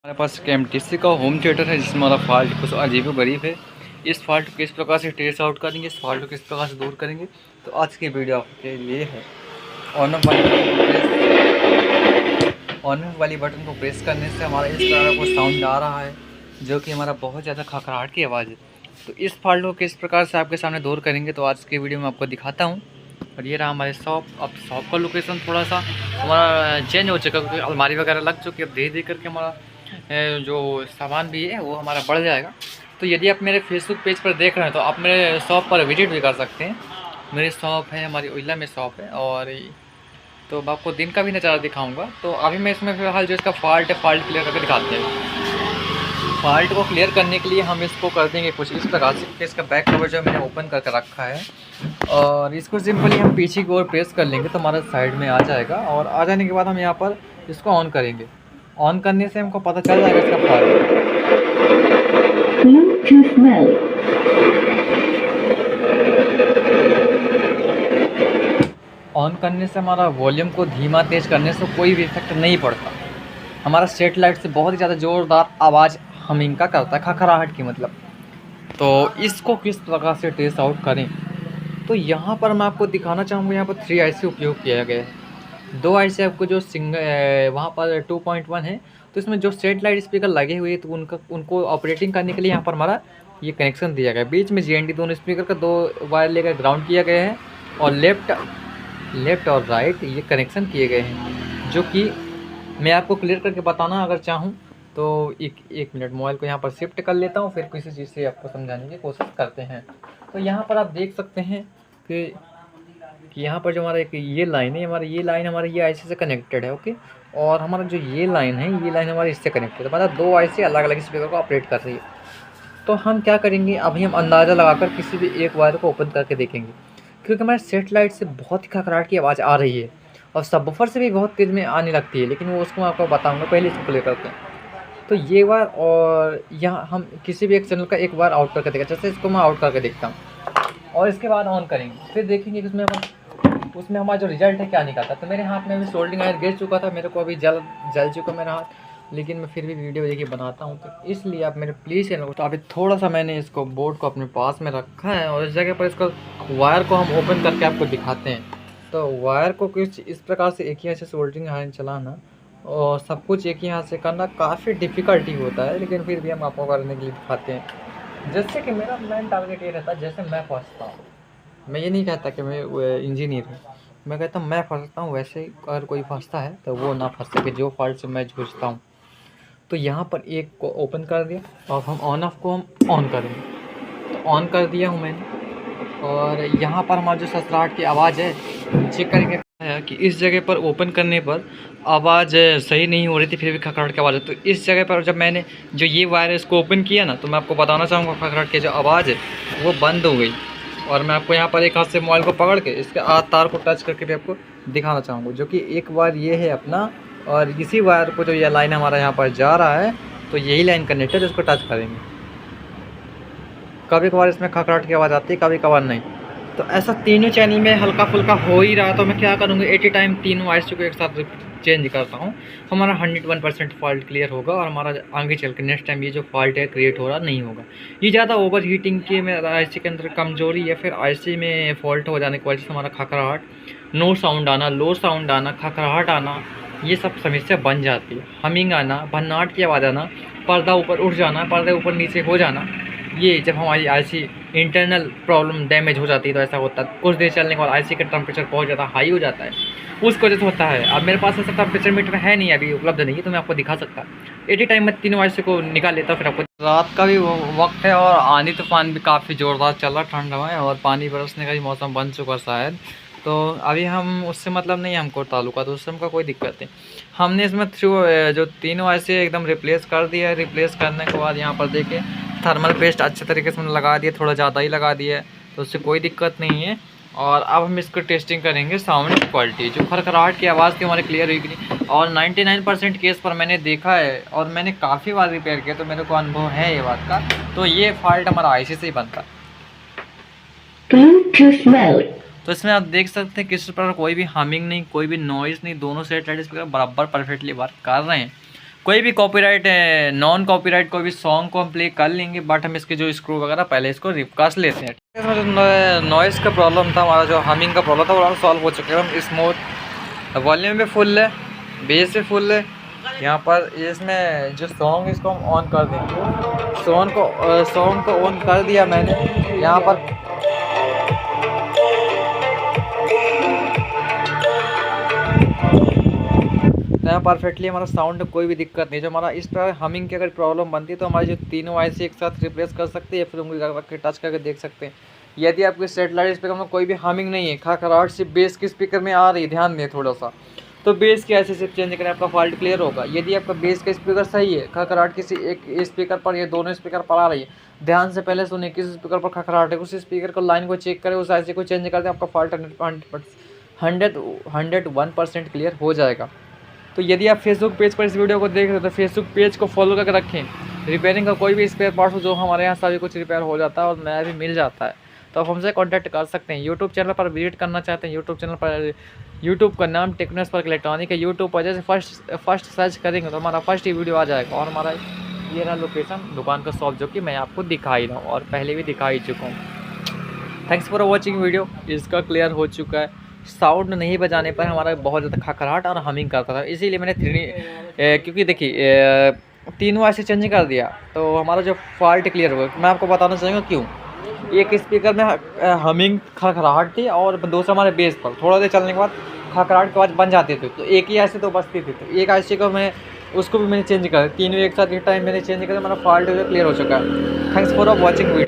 हमारे पास एक एमटीसी का होम थिएटर है जिसमें हमारा फॉल्ट कुछ अजीब गरीब है। इस फॉल्ट को किस प्रकार से ट्रेस आउट करेंगे, इस फॉल्ट को किस प्रकार से दूर करेंगे, तो आज की वीडियो आपके लिए है। ऑन ऑफ वाली बटन को प्रेस करने से हमारा इस प्रकार को साउंड आ रहा है जो कि हमारा बहुत ज़्यादा खखराहट की आवाज़ है। तो इस फॉल्ट को किस प्रकार से आपके सामने दूर करेंगे तो आज की वीडियो में आपको दिखाता हूँ। और ये रहा हमारे शॉप। अब शॉप का लोकेशन थोड़ा सा हमारा चेंज हो चुका क्योंकि अलमारी वगैरह लग चुकी है। अब धीरे धीरे करके हमारा जो सामान भी है वो हमारा बढ़ जाएगा। तो यदि आप मेरे फेसबुक पेज पर देख रहे हैं तो आप मेरे शॉप पर विजिट भी कर सकते हैं। मेरी शॉप है, हमारी ओइला में शॉप है। और तो मैं आपको दिन का भी नज़ारा दिखाऊंगा। तो अभी मैं इसमें फ़िलहाल जो इसका फॉल्ट है, फॉल्ट क्लियर करके दिखाते हैं। फॉल्ट को क्लियर करने के लिए हम इसको कर देंगे कुछ इस प्रकार से कि इसका बैक कवर जो मैंने ओपन करके रखा है और इसको सिंपली हम पीछे की ओर प्रेस कर लेंगे तो हमारा साइड में आ जाएगा। और आ जाने के बाद हम यहाँ पर इसको ऑन करेंगे। ऑन करने से हमको पता चल जाएगा इसका फॉल्ट। ऑन करने से हमारा वॉल्यूम को धीमा तेज करने से कोई भी इफेक्ट नहीं पड़ता। हमारा सेटेलाइट से बहुत ही ज़्यादा ज़ोरदार आवाज़ हमिंग का करता है, खखराहट की मतलब। तो इसको किस प्रकार से टेस्ट आउट करें तो यहाँ पर मैं आपको दिखाना चाहूँगा। यहाँ पर 3 IC उपयोग किया गया है। 2 IC आपको जो वहाँ पर 2.1 है तो इसमें जो सेटेलाइट स्पीकर लगे हुए हैं तो उनको ऑपरेटिंग करने के लिए यहाँ पर हमारा ये कनेक्शन दिया गया है। बीच में GND दोनों स्पीकर का 2 वायर लेकर ग्राउंड किया गया है और लेफ़्ट और राइट ये कनेक्शन किए गए हैं जो कि मैं आपको क्लियर करके बताना अगर चाहूँ तो एक मिनट मोबाइल को यहाँ पर शिफ्ट कर लेता हूँ, फिर किसी चीज़ से आपको समझाने की कोशिश करते हैं। तो यहाँ पर आप देख सकते हैं कि यहाँ पर जो हमारा एक ये लाइन है, हमारा ये IC से कनेक्टेड है। ओके, और हमारा जो ये लाइन है हमारी इससे कनेक्टेड है। मतलब 2 IC अलग अलग स्पीकर को ऑपरेट कर रही है। तो हम क्या करेंगे, अभी हम अंदाज़ा लगाकर किसी भी एक वायर को ओपन करके देखेंगे क्योंकि हमारे सेटेलाइट से बहुत ही खखराहट की आवाज़ आ रही है और सबवूफर से भी बहुत तेज़ में आने लगती है, लेकिन वो उसको मैं आपको बताऊँगा। पहले इसको प्ले करते हैं। तो ये वायर और यहाँ हम किसी भी एक चैनल का एक वायर आउट करके देखा, जैसे इसको मैं आउट करके देखता हूँ और इसके बाद ऑन करेंगे, फिर देखेंगे कि उसमें हमारा जो रिजल्ट है क्या निकलता है। तो मेरे हाथ में अभी सोल्डिंग आयर गिर चुका था, मेरे को अभी जल चुका मेरा हाथ, लेकिन मैं फिर भी वीडियो देखिए बनाता हूँ। तो इसलिए आप मेरे प्लीज़ चैनल को, तो अभी थोड़ा सा मैंने इसको बोर्ड को अपने पास में रखा है और इस जगह पर इसको वायर को हम ओपन करके आपको दिखाते हैं। तो वायर को कुछ इस प्रकार से एक ही हाथ से सोल्डरिंग आयरन चलाना और सब कुछ एक ही हाथ से करना काफ़ी डिफ़िकल्टी होता है, लेकिन फिर भी हम आपको करने के लिए दिखाते हैं। जैसे कि मेरा मेन टारगेट ये रहता है, जैसे मैं फंसता हूँ, मैं ये नहीं कहता कि मैं इंजीनियर हूँ, मैं कहता हूँ मैं फंसता हूँ, वैसे अगर कोई फंसता है तो वो ना फंस सके जो फॉल्ट से मैं जूझता हूँ। तो यहाँ पर एक को ओपन कर दिया और हम ऑन ऑफ को हम ऑन करेंगे। तो ऑन कर दिया हूँ मैंने और यहाँ पर हमारा जो ससराहट की आवाज़ है चेक करके है कि इस जगह पर ओपन करने पर आवाज़ सही नहीं हो रही थी, फिर भी खखराहट की आवाज़ है। तो इस जगह पर जब मैंने जो ये वायर इसको ओपन किया ना, तो मैं आपको बताना चाहूँगा खखराहट की जो आवाज़ है वो बंद हो गई। और मैं आपको यहाँ पर एक हाथ से मोबाइल को पकड़ के इसके तार को टच करके भी आपको दिखाना चाहूँगा, जो कि एक वायर ये है अपना और इसी वायर को जो ये लाइन हमारा यहाँ पर जा रहा है तो यही लाइन कनेक्टेड, इसको टच करेंगे। कभी कभार इसमें खखराहट की आवाज़ आती है, कभी कभार नहीं। तो ऐसा तीनों चैनल में हल्का फुल्का हो ही रहा, तो मैं क्या करूँगा, एट ए टाइम तीनों वॉइस को एक साथ चेंज करता हूँ। हमारा 101% फॉल्ट क्लियर होगा और हमारा आगे चल के नेक्स्ट टाइम ये जो फॉल्ट है क्रिएट हो रहा नहीं होगा। ये ज़्यादा ओवर हीटिंग की मेरा IC के अंदर कमजोरी या फिर IC में फॉल्ट हो जाने की वजह से हमारा खखराहट, नो साउंड आना, लो साउंड आना, खखराहट आना, ये सब समस्या बन जाती है। हमिंग आना, भन्नाट की आवाज़ आना, पर्दा ऊपर उठ जाना, पर्दे ऊपर नीचे हो जाना, ये जब हमारी IC इंटरनल प्रॉब्लम डैमेज हो जाती है तो ऐसा होता है। कुछ देर चलने के बाद IC का टेम्परेचर बहुत ज़्यादा हाई हो जाता है, उस वजह से होता है। अब मेरे पास ऐसा टेम्परेचर मीटर है नहीं, अभी उपलब्ध नहीं है, तो मैं आपको दिखा सकता। एट ए टाइम मैं तीनों IC को निकाल लेता हूँ। फिर आपको रात का भी वक्त है और आंधी तूफान भी काफ़ी ज़ोरदार चल रहा, ठंड हवा है और पानी बरसने का भी मौसम बन चुका शायद। तो अभी हम उससे मतलब नहीं है हमको ताल्लुका, तो उससे हमका कोई दिक्कत नहीं। हमने इसमें थ्रू जो तीनों IC एकदम रिप्लेस कर दिया है। रिप्लेस करने के बाद यहाँ पर देखिए थर्मल पेस्ट अच्छे तरीके से मैंने लगा दिया, थोड़ा ज़्यादा ही लगा दिया है, तो उससे कोई दिक्कत नहीं है। और अब हम इसको टेस्टिंग करेंगे साउंड क्वालिटी। जो खरखराहट की आवाज़ थी हमारी क्लियर हुई कि नहीं, और 99% केस पर मैंने देखा है और मैंने काफ़ी बार रिपेयर किया, तो मेरे को अनुभव है ये बात का। तो ये फॉल्ट हमारा IC से ही बनता है। तो इसमें आप देख सकते हैं किस प्रकार कोई भी हमिंग नहीं, कोई भी नॉइज़ नहीं, दोनों सेटेलाइट स्पीकर बराबर परफेक्टली वर्क कर रहे हैं। कोई भी कॉपीराइट नॉन कॉपीराइट कोई भी सॉन्ग को हम प्ले कर लेंगे, बट हम इसके जो स्क्रू वगैरह पहले इसको रिकास्ट लेते हैं। इसमें जो नॉइज़ का प्रॉब्लम था, हमारा जो हमिंग का प्रॉब्लम था वो सॉल्व हो चुका है। हम स्मूथ वॉल्यूम भी फुल है, बेस भी फुल है। यहाँ पर इसमें जो सॉन्ग इसको हम ऑन कर देंगे, सॉन्ग को ऑन कर दिया मैंने। यहाँ पर यहाँ परफेक्टली हमारा साउंड कोई भी दिक्कत नहीं। जो हमारा इस तरह हमिंग की अगर प्रॉब्लम बनती है तो हमारी जो तीनों आईसी एक साथ रिप्लेस कर सकते हैं, फिर उंगली करके टच करके देख सकते हैं। यदि आपके सेटेलाइट स्पीकर में कोई भी हमिंग नहीं है, खड़खड़ाहट सिर्फ बेस के स्पीकर में आ रही है, ध्यान दें थोड़ा सा, तो बेस की ऐसे सिर्फ चेंज करें, आपका फॉल्ट क्लियर होगा। यदि आपका बेस का स्पीकर सही है, खड़खड़ाहट किसी एक स्पीकर पर या दोनों स्पीकर पर आ रही है, ध्यान से पहले सुनिए किस स्पीकर पर खड़खड़ाहट है, उस स्पीकर को लाइन को चेक करें, उस आईसी को चेंज कर दें, आपका फॉल्ट 101% क्लियर हो जाएगा। तो यदि आप फेसबुक पेज पर इस वीडियो को देख रहे हो तो फेसबुक पेज को फॉलो करके रखें। रिपेयरिंग का कोई भी स्पेयर पार्ट हो, जो हमारे यहाँ सभी कुछ रिपेयर हो जाता है और नया भी मिल जाता है, तो आप हमसे कांटेक्ट कर सकते हैं। यूट्यूब चैनल पर विजिट करना चाहते हैं, यूट्यूब चैनल पर यूट्यूब का नाम टेक्नोस्पर्क इलेक्ट्रॉनिक है। यूट्यूब पर जैसे फर्स्ट सर्च करेंगे तो हमारा फर्स्ट ही वीडियो आ जाएगा, और हमारा ये रहा लोकेशन दुकान का शॉप, जो कि मैं आपको दिखा ही रहा हूँ और पहले भी दिखा ही चुका हूँ। Thanks for watching video. इसका क्लियर हो चुका है। साउंड नहीं बजाने पर हमारा बहुत ज़्यादा खड़खड़ाहट और हमिंग करता था, इसीलिए मैंने क्योंकि देखिए तीनों ऐसे चेंज कर दिया तो हमारा जो फॉल्ट क्लियर हुआ। मैं आपको बताना चाहूँगा क्यों। एक स्पीकर में हमिंग खड़खड़ाहट थी और दूसरा हमारे बेस पर थोड़ा देर चलने के बाद खड़खड़ाहट की आवाज़ बन जाती थी, तो एक ही ऐसे तो बचती थी। तो एक ऐसे को मैं उसको भी मैंने चेंज कर, तीनों एक साथ एक टाइम मैंने चेंज कर, हमारा फॉल्ट क्लियर हो चुका है। Thanks for watching video.